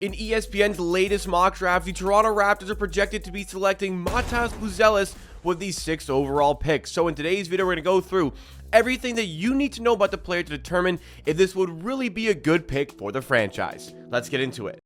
In ESPN's latest mock draft, the Toronto Raptors are projected to be selecting Matas Buzelis with the 6th overall pick. So in today's video, we're going to go through everything that you need to know about the player to determine if this would really be a good pick for the franchise. Let's get into it.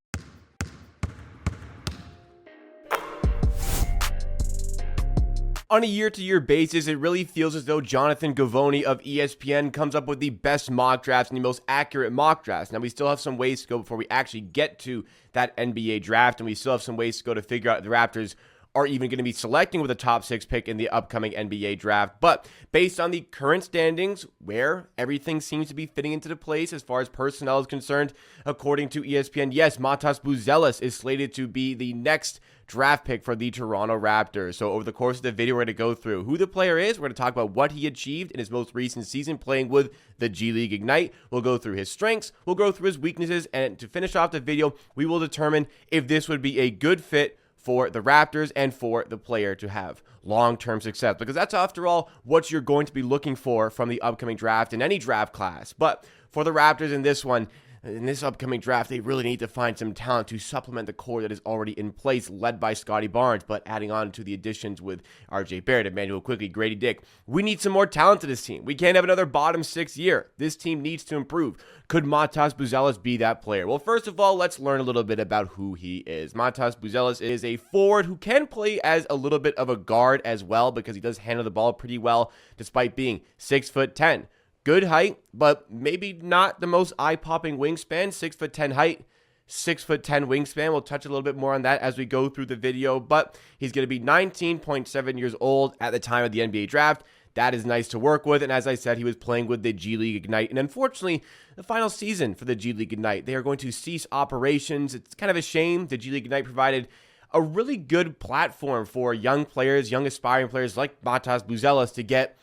On a year-to-year basis, it really feels as though Jonathan Gavoni of ESPN comes up with the best mock drafts and the most accurate mock drafts. Now, we still have some ways to go before we actually get to that NBA draft, and we still have some ways to go to figure out if the Raptors are even going to be selecting with a top 6 pick in the upcoming NBA draft. But based on the current standings, where everything seems to be fitting into the place as far as personnel is concerned, according to ESPN, yes, Matas Buzelis is slated to be the next draft pick for the Toronto Raptors. So over the course of the video, we're going to go through who the player is. We're going to talk about what he achieved in his most recent season playing with the G League Ignite. We'll go through his strengths. We'll go through his weaknesses. And to finish off the video, we will determine if this would be a good fit for the Raptors and for the player to have long-term success, because that's, after all, what you're going to be looking for from the upcoming draft in any draft class. But for the Raptors in this upcoming draft, they really need to find some talent to supplement the core that is already in place, led by Scotty Barnes, but adding on to the additions with RJ Barrett, Emmanuel Quickley, Grady Dick. We need some more talent to this team. We can't have another bottom 6 year. This team needs to improve. Could Matas Buzelis be that player? Well, first of all, let's learn a little bit about who he is. Matas Buzelis is a forward who can play as a little bit of a guard as well, because he does handle the ball pretty well, despite being 6'10". Good height, but maybe not the most eye-popping wingspan. 6'10" height, 6'10" wingspan. We'll touch a little bit more on that as we go through the video, but he's going to be 19.7 years old at the time of the NBA draft. That is nice to work with, and as I said, he was playing with the G League Ignite, and unfortunately, the final season for the G League Ignite, they are going to cease operations. It's kind of a shame. The G League Ignite provided a really good platform for young players, young aspiring players like Matas Buzelis to get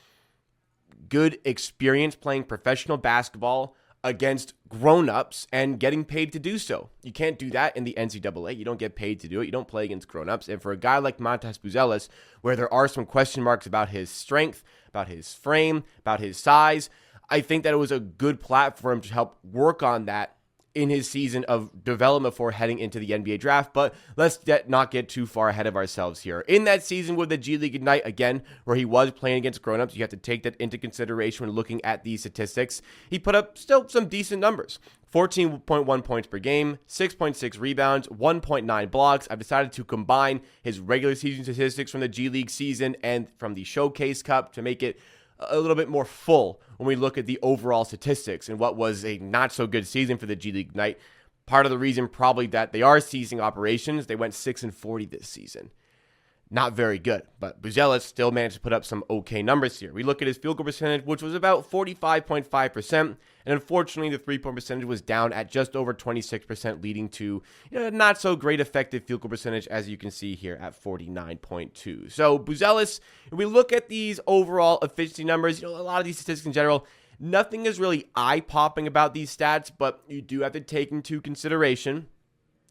good experience playing professional basketball against grown-ups and getting paid to do so. You can't do that in the NCAA. You don't get paid to do it. You don't play against grown-ups. And for a guy like Matas Buzelis, where there are some question marks about his strength, about his frame, about his size, I think that it was a good platform to help work on that in his season of development for heading into the NBA draft. But let's not get too far ahead of ourselves here. In that season with the G League Ignite, again, where he was playing against grown-ups, you have to take that into consideration when looking at these statistics. He put up still some decent numbers. 14.1 points per game, 6.6 rebounds, 1.9 blocks. I've decided to combine his regular season statistics from the G League season and from the Showcase Cup to make it a little bit more full when we look at the overall statistics and what was a not so good season for the G League Ignite. Part of the reason probably that they are ceasing operations. They went 6-40 this season. Not very good, but Buzelis still managed to put up some okay numbers here. We look at his field goal percentage, which was about 45.5%, and unfortunately the three-point percentage was down at just over 26%, leading to not so great effective field goal percentage, as you can see here at 49.2. So Buzelis, if we look at these overall efficiency numbers, a lot of these statistics in general, nothing is really eye-popping about these stats, but you do have to take into consideration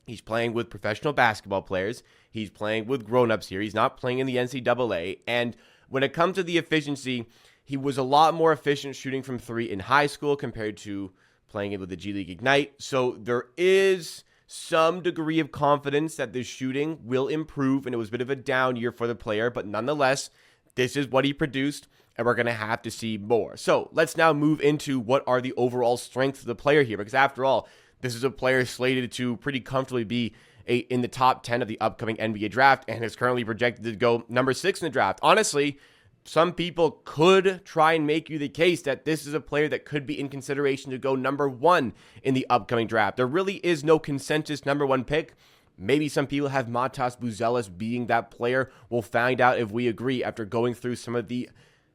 he's playing with professional basketball players. He's playing with grown-ups here. He's not playing in the NCAA. And when it comes to the efficiency, he was a lot more efficient shooting from 3 in high school compared to playing it with the G League Ignite. So there is some degree of confidence that the shooting will improve, and it was a bit of a down year for the player. But nonetheless, this is what he produced, and we're going to have to see more. So let's now move into what are the overall strengths of the player here, because after all, this is a player slated to pretty comfortably be in the top 10 of the upcoming NBA draft and is currently projected to go number 6 in the draft. Honestly, some people could try and make you the case that this is a player that could be in consideration to go number 1 in the upcoming draft. There really is no consensus number 1 pick. Maybe some people have Matas Buzelis being that player. We'll find out if we agree after going through some of the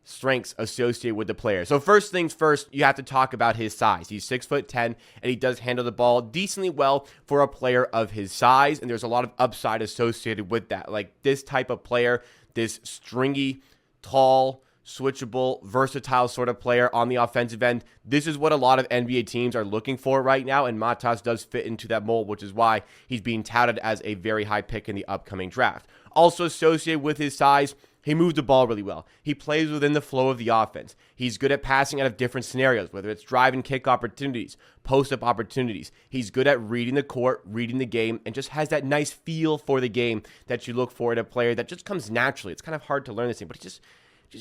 strengths associated with the player. So first things first, you have to talk about his size. He's 6'10", and he does handle the ball decently well for a player of his size, and there's a lot of upside associated with that. Like this type of player, this stringy, tall, switchable, versatile sort of player on the offensive end. This is what a lot of NBA teams are looking for right now, and Matas does fit into that mold, which is why he's being touted as a very high pick in the upcoming draft. Also associated with his size, He moves the ball really well. He plays within the flow of the offense. He's good at passing out of different scenarios, whether it's drive and kick opportunities, post-up opportunities. He's good at reading the court, reading the game, and just has that nice feel for the game that you look for in a player that just comes naturally. It's kind of hard to learn this thing, but just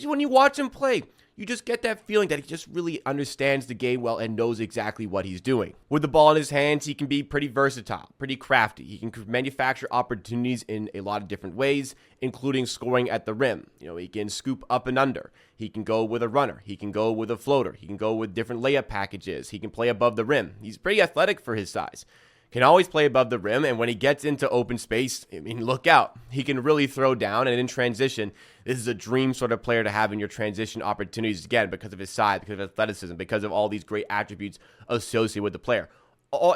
when you watch him play, you just get that feeling that he just really understands the game well and knows exactly what he's doing. With the ball in his hands, he can be pretty versatile, pretty crafty. He can manufacture opportunities in a lot of different ways, including scoring at the rim. He can scoop up and under. He can go with a runner. He can go with a floater. He can go with different layup packages. He can play above the rim. He's pretty athletic for his size. Can always play above the rim, and when he gets into open space, look out. He can really throw down, and in transition, this is a dream sort of player to have in your transition opportunities, again, because of his size, because of athleticism, because of all these great attributes associated with the player.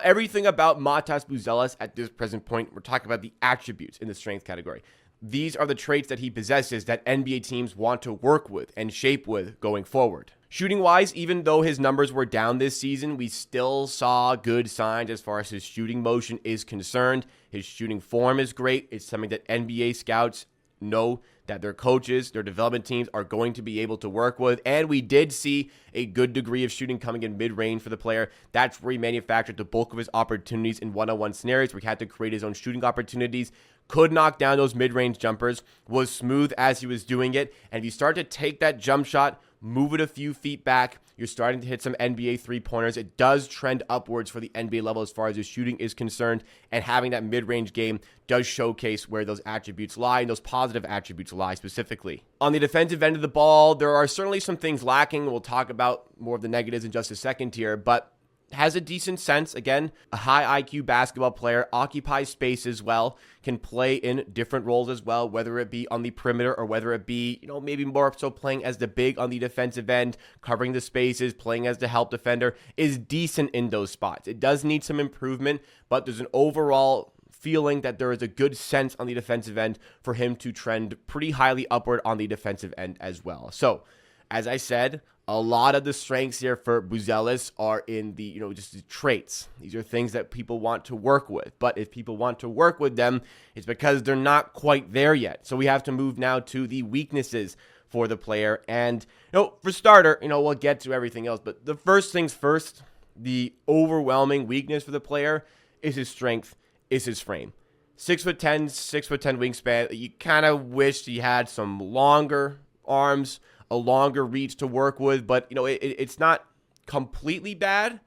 Everything about Matas Buzelis at this present point, we're talking about the attributes in the strength category. These are the traits that he possesses that NBA teams want to work with and shape with going forward. Shooting-wise, even though his numbers were down this season, we still saw good signs as far as his shooting motion is concerned. His shooting form is great. It's something that NBA scouts know that their coaches, their development teams are going to be able to work with. And we did see a good degree of shooting coming in mid-range for the player. That's where he manufactured the bulk of his opportunities in one-on-one scenarios where he had to create his own shooting opportunities, could knock down those mid-range jumpers, was smooth as he was doing it. And if you start to take that jump shot, move it a few feet back, you're starting to hit some NBA three-pointers. It does trend upwards for the NBA level as far as his shooting is concerned, and having that mid-range game does showcase where those attributes lie, and those positive attributes lie specifically. On the defensive end of the ball, there are certainly some things lacking. We'll talk about more of the negatives in just a second here, but has a decent sense. Again, a high IQ basketball player, occupies space as well, can play in different roles as well, whether it be on the perimeter or whether it be, maybe more so playing as the big on the defensive end, covering the spaces, playing as the help defender, is decent in those spots. It does need some improvement, but there's an overall feeling that there is a good sense on the defensive end for him to trend pretty highly upward on the defensive end as well. So, as I said, a lot of the strengths here for Buzelis are in the, just the traits. These are things that people want to work with. But if people want to work with them, it's because they're not quite there yet. So we have to move now to the weaknesses for the player. And, for starter, we'll get to everything else. But the first things first, the overwhelming weakness for the player is his strength, is his frame. 6'10", 6'10" wingspan. You kind of wish he had some longer arms, a longer reach to work with, but it's not completely bad.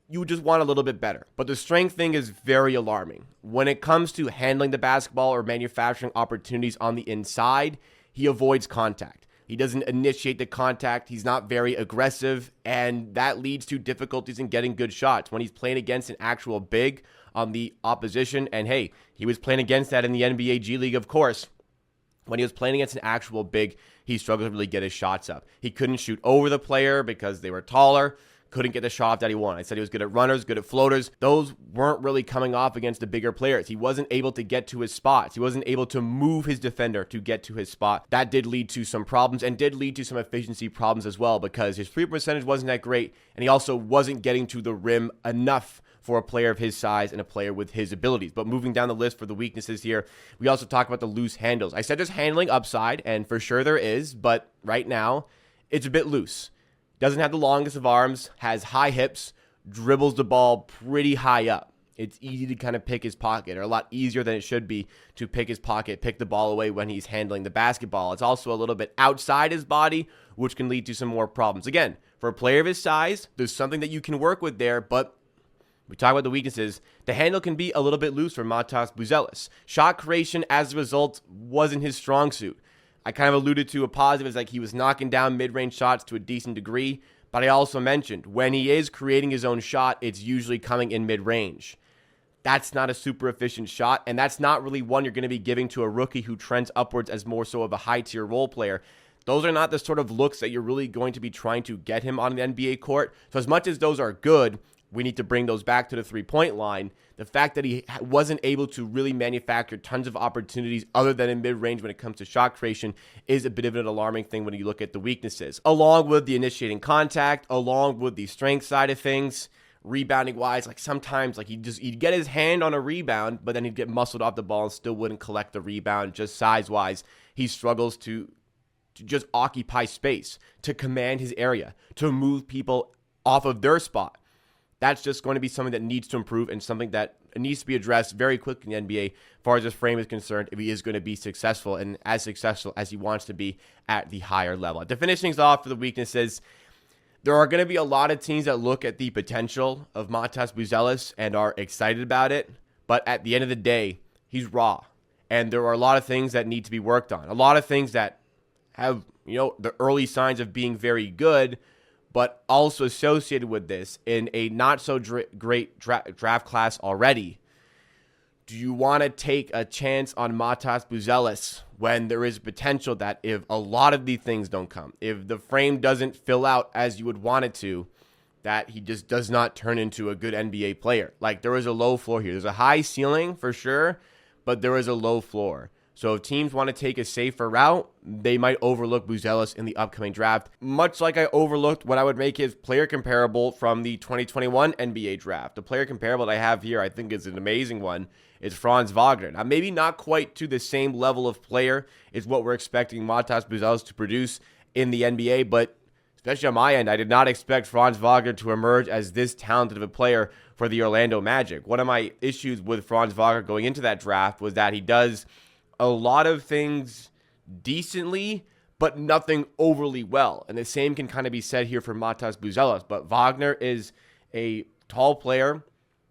You just want a little bit better. But the strength thing is very alarming. When it comes to handling the basketball or manufacturing opportunities on the inside, he avoids contact. He doesn't initiate the contact. He's not very aggressive, and that leads to difficulties in getting good shots. When he's playing against an actual big on the opposition, and hey, he was playing against that in the NBA G League, of course. When he was playing against an actual big, he struggled to really get his shots up. He couldn't shoot over the player because they were taller, couldn't get the shot that he wanted. I said he was good at runners, good at floaters. Those weren't really coming off against the bigger players. He wasn't able to get to his spots. He wasn't able to move his defender to get to his spot. That did lead to some problems and did lead to some efficiency problems as well because his free percentage wasn't that great, and he also wasn't getting to the rim enough for a player of his size and a player with his abilities. But moving down the list for the weaknesses here, we also talk about the loose handles. I said there's handling upside, and for sure there is, but right now it's a bit loose. Doesn't have the longest of arms, has high hips, dribbles the ball pretty high up. It's easy to kind of pick his pocket, or a lot easier than it should be to pick his pocket, pick the ball away when he's handling the basketball. It's also a little bit outside his body, which can lead to some more problems. Again, for a player of his size, there's something that you can work with there, but we talk about the weaknesses. The handle can be a little bit loose for Matas Buzelis. Shot creation, as a result, wasn't his strong suit. I kind of alluded to a positive as like he was knocking down mid-range shots to a decent degree, but I also mentioned when he is creating his own shot, it's usually coming in mid-range. That's not a super efficient shot, and that's not really one you're going to be giving to a rookie who trends upwards as more so of a high-tier role player. Those are not the sort of looks that you're really going to be trying to get him on the NBA court. So as much as those are good, we need to bring those back to the three-point line. The fact that he wasn't able to really manufacture tons of opportunities other than in mid-range when it comes to shot creation is a bit of an alarming thing when you look at the weaknesses. Along with the initiating contact, along with the strength side of things, rebounding wise. Like sometimes like he'd get his hand on a rebound, but then he'd get muscled off the ball and still wouldn't collect the rebound. Just size wise, he struggles to just occupy space, to command his area, to move people off of their spot. That's just going to be something that needs to improve and something that needs to be addressed very quickly in the NBA as far as his frame is concerned, if he is going to be successful and as successful as he wants to be at the higher level. To finish things off for the weaknesses, there are going to be a lot of teams that look at the potential of Matas Buzelis and are excited about it, but at the end of the day, he's raw. And there are a lot of things that need to be worked on. A lot of things that have, the early signs of being very good, but also associated with this in a not so great draft class already. Do you want to take a chance on Matas Buzelis when there is potential that if a lot of these things don't come, if the frame doesn't fill out as you would want it to, that he just does not turn into a good NBA player? Like, there is a low floor here. There's a high ceiling for sure, but there is a low floor. So if teams want to take a safer route, they might overlook Buzelis in the upcoming draft, much like I overlooked what I would make his player comparable from the 2021 NBA draft. The player comparable that I have here, I think, is an amazing one. It's Franz Wagner. Now, maybe not quite to the same level of player is what we're expecting Matas Buzelis to produce in the NBA, but especially on my end, I did not expect Franz Wagner to emerge as this talented of a player for the Orlando Magic. One of my issues with Franz Wagner going into that draft was that he does a lot of things decently, but nothing overly well. And the same can kind of be said here for Matas Buzelis. But Wagner is a tall player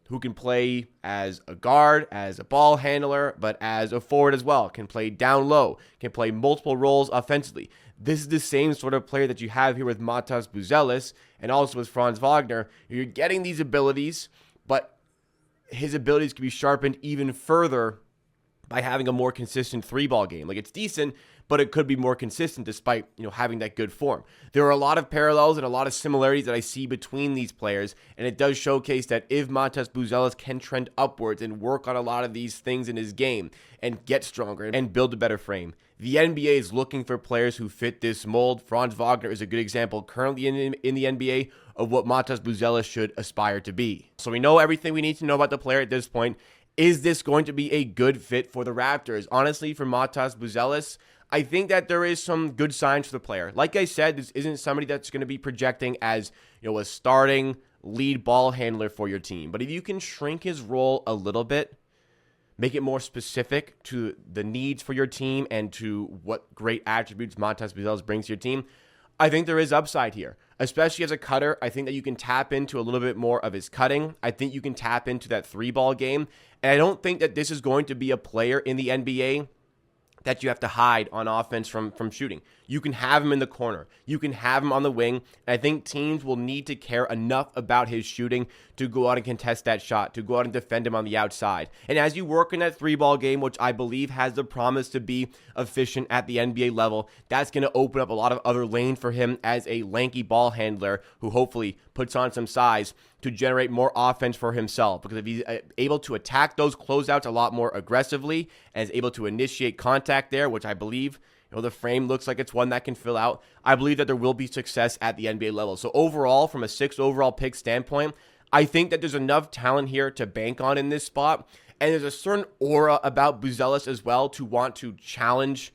who can play as a guard, as a ball handler, but as a forward as well. Can play down low, can play multiple roles offensively. This is the same sort of player that you have here with Matas Buzelis and also with Franz Wagner. You're getting these abilities, but his abilities can be sharpened even further by having a more consistent three-ball game. Like, it's decent, but it could be more consistent despite, having that good form. There are a lot of parallels and a lot of similarities that I see between these players, and it does showcase that if Matas Buzelis can trend upwards and work on a lot of these things in his game and get stronger and build a better frame, the NBA is looking for players who fit this mold. Franz Wagner is a good example currently in the NBA of what Matas Buzelis should aspire to be. So we know everything we need to know about the player at this point. Is this going to be a good fit for the Raptors? Honestly, for Matas Buzelis, I think that there is some good signs for the player. Like I said, this isn't somebody that's going to be projecting as, a starting lead ball handler for your team. But if you can shrink his role a little bit, make it more specific to the needs for your team and to what great attributes Matas Buzelis brings to your team, I think there is upside here. Especially as a cutter, I think that you can tap into a little bit more of his cutting. I think you can tap into that three-ball game. And I don't think that this is going to be a player in the NBA that you have to hide on offense from shooting. You can have him in the corner. You can have him on the wing. And I think teams will need to care enough about his shooting to go out and contest that shot, to go out and defend him on the outside. And as you work in that three-ball game, which I believe has the promise to be efficient at the NBA level, that's going to open up a lot of other lanes for him as a lanky ball handler who hopefully puts on some size to generate more offense for himself. Because if he's able to attack those closeouts a lot more aggressively and is able to initiate contact there, which I believe the frame looks like it's one that can fill out, I believe that there will be success at the NBA level. So overall, from a 6th overall pick standpoint, I think that there's enough talent here to bank on in this spot. And there's a certain aura about Buzelis as well to want to challenge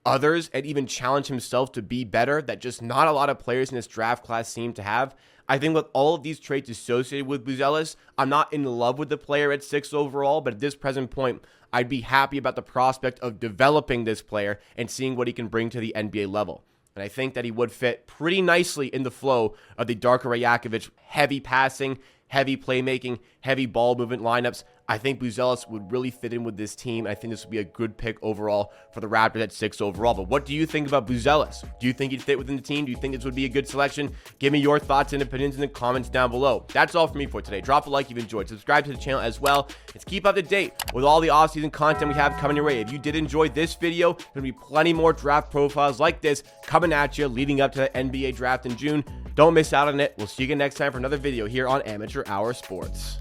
others and even challenge himself to be better that just not a lot of players in this draft class seem to have. I think with all of these traits associated with Buzelis, I'm not in love with the player at 6 overall, but at this present point, I'd be happy about the prospect of developing this player and seeing what he can bring to the NBA level. And I think that he would fit pretty nicely in the flow of the Darko Rajakovic heavy passing, heavy playmaking, heavy ball movement lineups. I think Buzelis would really fit in with this team. I think this would be a good pick overall for the Raptors at 6 overall. But what do you think about Buzelis? Do you think he'd fit within the team? Do you think this would be a good selection? Give me your thoughts and opinions in the comments down below. That's all for me for today. Drop a like if you enjoyed. Subscribe to the channel as well. Let's keep up to date with all the off-season content we have coming your way. If you did enjoy this video, there's going to be plenty more draft profiles like this coming at you leading up to the NBA draft in June. Don't miss out on it. We'll see you again next time for another video here on Amateur Hour Sports.